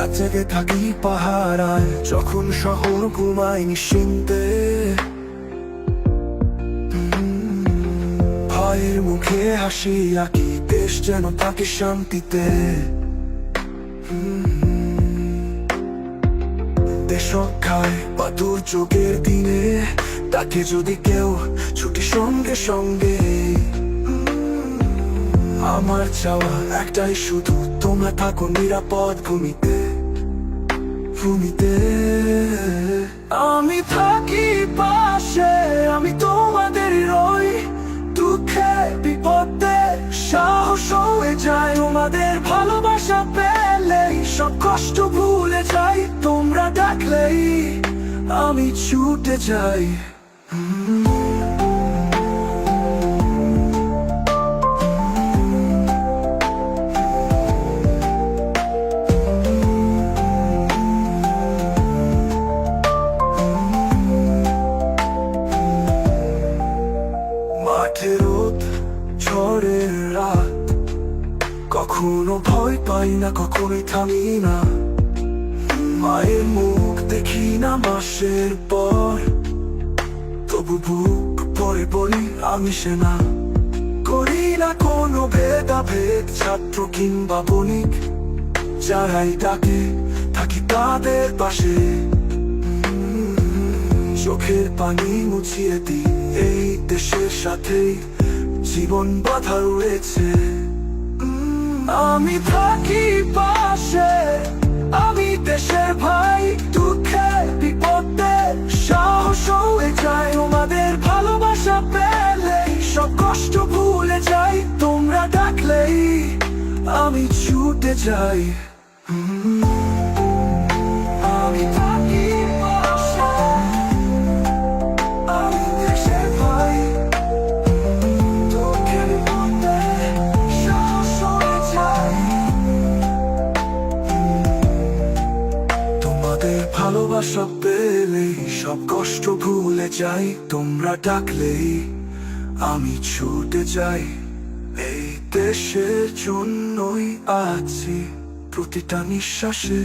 রাত জেগে থাকি পাহারায়, যখন শহর ঘুমায় নিশ্চিন্তে। ভাইয়ের মুখে হাসি আঁকি, দেশ যেন থাকে শান্তিতে। দেশ রক্ষায় বা দুর্যোগের দিনে তাকে যদি কেউ ছুটি সঙ্গে সঙ্গে। আমার চাওয়া একটাই শুধু, তোমরা থাকো নিরাপদ ভূমিতে। আমি থাকি পাশে, আমি তোমাদের রই। দুঃখে বিপদে সাহস হয়ে যায় তোমাদের ভালোবাসা পেলেই। সব কষ্ট ভুলে যাই তোমরা ডাকলেই, আমি ছুটে যাই। মাঠের রোদ, ঝড়ের রাত, কখনো ভয় পাই না, কখনোই থামি না। মায়ের মুখ দেখি না মাসের পর, তবু বুক ভরে বলি আমি সেনা। করি না কোনো ভেদাভেদ, ছাত্র কিংবা বণিক, যারাই ডাকে থাকি তাদের পাশে। চোখের পানি মুছিয়ে দিই, এই দেশের সাথেই জীবন বাঁধা রয়েছে। আমি থাকি পাশে, আমি দেশের ভাই। দুঃখে বিপদে সাহস হয়ে যায় তোমাদের ভালোবাসা পেলেই। সব কষ্ট ভুলে যাই তোমরা ডাকলেই, আমি ছুটে যাই। আমি থাকি পাশে, আমি দেশের ভাই। দুঃখে বিপদে সাহস হয়ে যায় তোমাদের ভালোবাসা পেলেই। সব কষ্ট ভুলে যাই তোমরা ডাকলেই, আমি ছুটে যাই। এই দেশের জন্যই আছি প্রতিটা নিঃশ্বাসে।